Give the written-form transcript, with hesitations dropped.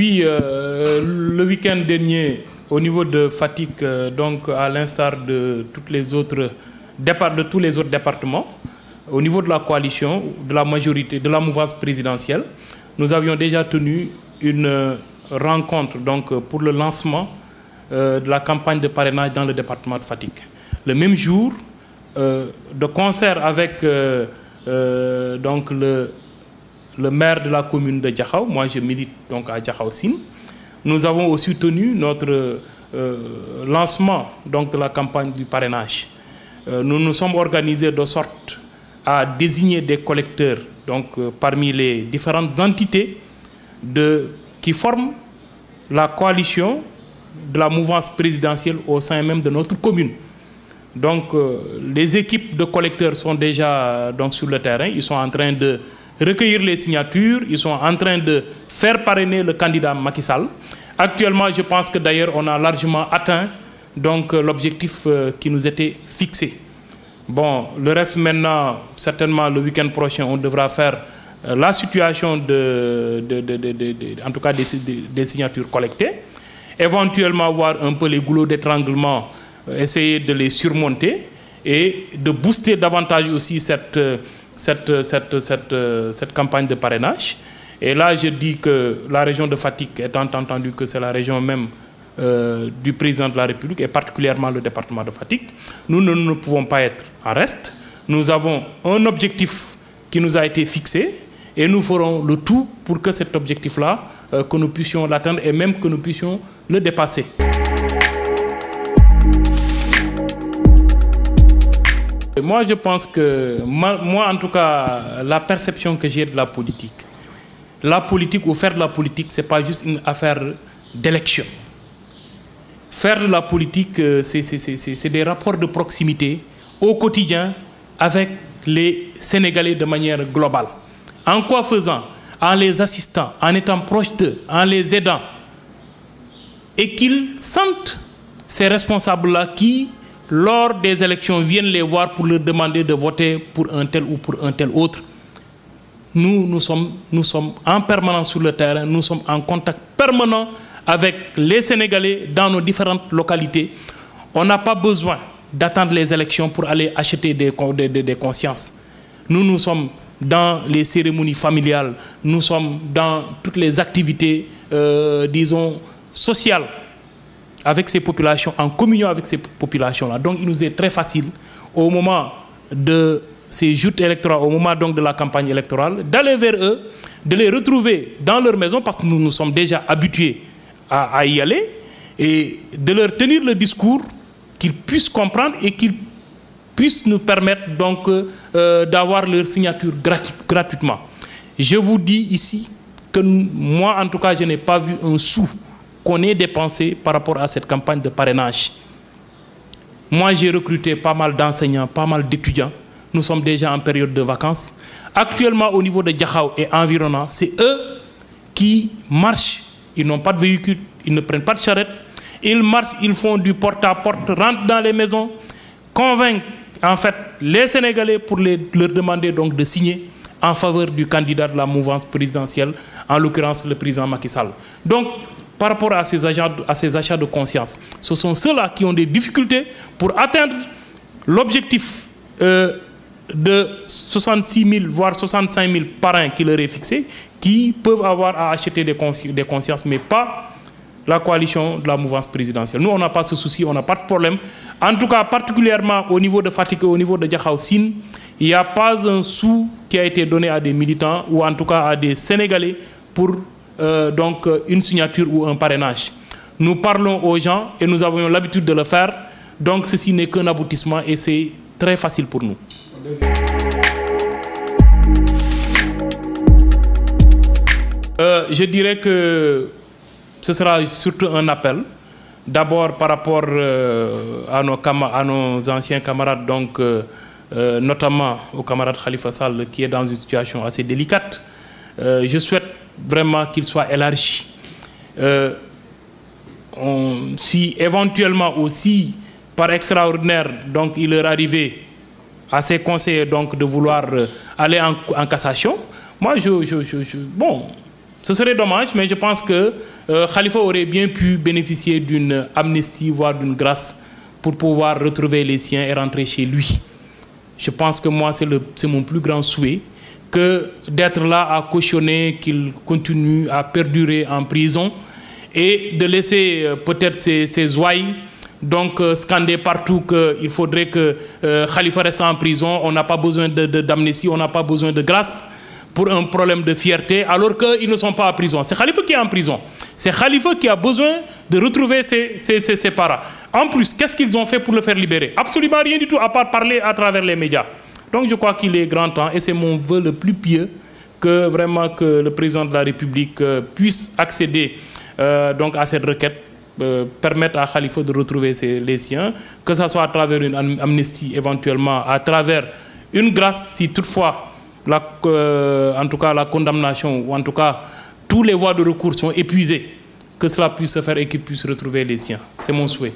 Oui, le week-end dernier, au niveau de Fatick, donc à l'instar de tous les autres départements, au niveau de la coalition, de la majorité, de la mouvance présidentielle, nous avions déjà tenu une rencontre donc, pour le lancement de la campagne de parrainage dans le département de Fatick. Le même jour, de concert avec donc le maire de la commune de Diakhao, moi je milite donc à Diakhao Sine, nous avons aussi tenu notre lancement donc, de la campagne du parrainage. Nous nous sommes organisés de sorte à désigner des collecteurs donc, parmi les différentes entités qui forment la coalition de la mouvance présidentielle au sein même de notre commune. Donc les équipes de collecteurs sont déjà donc, sur le terrain, ils sont en train de recueillir les signatures, ils sont en train de faire parrainer le candidat Macky Sall. Actuellement, je pense que d'ailleurs on a largement atteint donc l'objectif qui nous était fixé. Bon, le reste maintenant, certainement le week-end prochain, on devra faire la situation en tout cas des signatures collectées, éventuellement voir un peu les goulots d'étranglement, essayer de les surmonter et de booster davantage aussi cette campagne de parrainage. Et là, je dis que la région de Fatick, étant entendu que c'est la région même du président de la République, et particulièrement le département de Fatick, nous ne pouvons pas être en reste. Nous avons un objectif qui nous a été fixé et nous ferons le tout pour que cet objectif-là, que nous puissions l'atteindre et même que nous puissions le dépasser. Moi, je pense que, moi en tout cas, la perception que j'ai de la politique ou faire de la politique, ce n'est pas juste une affaire d'élection. Faire de la politique, c'est des rapports de proximité au quotidien avec les Sénégalais de manière globale. En quoi faisant? En les assistant, en étant proche d'eux, en les aidant. Et qu'ils sentent ces responsables-là qui, lors des élections, viennent les voir pour leur demander de voter pour un tel ou pour un tel autre. Nous sommes en permanence sur le terrain, nous sommes en contact permanent avec les Sénégalais dans nos différentes localités. On n'a pas besoin d'attendre les élections pour aller acheter des consciences. Nous sommes dans les cérémonies familiales, nous sommes dans toutes les activités, disons, sociales avec ces populations, en communion avec ces populations-là. Donc il nous est très facile, au moment de ces joutes électorales, au moment donc de la campagne électorale, d'aller vers eux, de les retrouver dans leur maison, parce que nous nous sommes déjà habitués à y aller, et de leur tenir le discours qu'ils puissent comprendre et qu'ils puissent nous permettre donc d'avoir leur signature gratuitement. Je vous dis ici que moi, en tout cas, je n'ai pas vu un sou qu'on ait dépensé par rapport à cette campagne de parrainage. Moi, j'ai recruté pas mal d'enseignants, pas mal d'étudiants. Nous sommes déjà en période de vacances. Actuellement, au niveau de Diakhao et environnant, c'est eux qui marchent. Ils n'ont pas de véhicule, ils ne prennent pas de charrette. Ils marchent, ils font du porte-à-porte, rentrent dans les maisons, convainquent en fait les Sénégalais pour leur demander donc de signer en faveur du candidat de la mouvance présidentielle, en l'occurrence le président Macky Sall. Donc, par rapport à ces achats de conscience, ce sont ceux-là qui ont des difficultés pour atteindre l'objectif de 66 000, voire 65 000 parrains qui leur est fixé, qui peuvent avoir à acheter des consciences, mais pas la coalition de la mouvance présidentielle. Nous, on n'a pas ce souci, on n'a pas de problème. En tout cas, particulièrement au niveau de Fatick, au niveau de Diakhao Sine, il n'y a pas un sou qui a été donné à des militants ou en tout cas à des Sénégalais pour donc une signature ou un parrainage. Nous parlons aux gens et nous avons l'habitude de le faire. Donc ceci n'est qu'un aboutissement et c'est très facile pour nous. Je dirais que ce sera surtout un appel. D'abord par rapport à nos anciens camarades, donc, notamment au camarade Khalifa Sall qui est dans une situation assez délicate. Je souhaite vraiment qu'il soit élargi. Si éventuellement aussi, par extraordinaire, donc il leur arrivait à ses conseillers donc, de vouloir aller en cassation, moi, bon, Ce serait dommage, mais je pense que Khalifa aurait bien pu bénéficier d'une amnistie, voire d'une grâce, pour pouvoir retrouver les siens et rentrer chez lui. Je pense que moi, c'est mon plus grand souhait, que d'être là à cautionner qu'il continue à perdurer en prison et de laisser peut-être ses ouailles donc scander partout qu'il faudrait que Khalifa reste en prison, on n'a pas besoin d'amnistie, on n'a pas besoin de grâce pour un problème de fierté, alors qu'ils ne sont pas en prison. C'est Khalifa qui est en prison. C'est Khalifa qui a besoin de retrouver ses parents. En plus, qu'est-ce qu'ils ont fait pour le faire libérer? Absolument rien du tout, à part parler à travers les médias. Donc je crois qu'il est grand temps, et c'est mon vœu le plus pieux, que vraiment que le président de la République puisse accéder donc à cette requête, permettre à Khalifa de retrouver les siens, que ce soit à travers une amnistie éventuellement, à travers une grâce si toutefois, en tout cas la condamnation, ou en tout cas tous les voies de recours sont épuisées, que cela puisse se faire et qu'il puisse retrouver les siens. C'est mon souhait.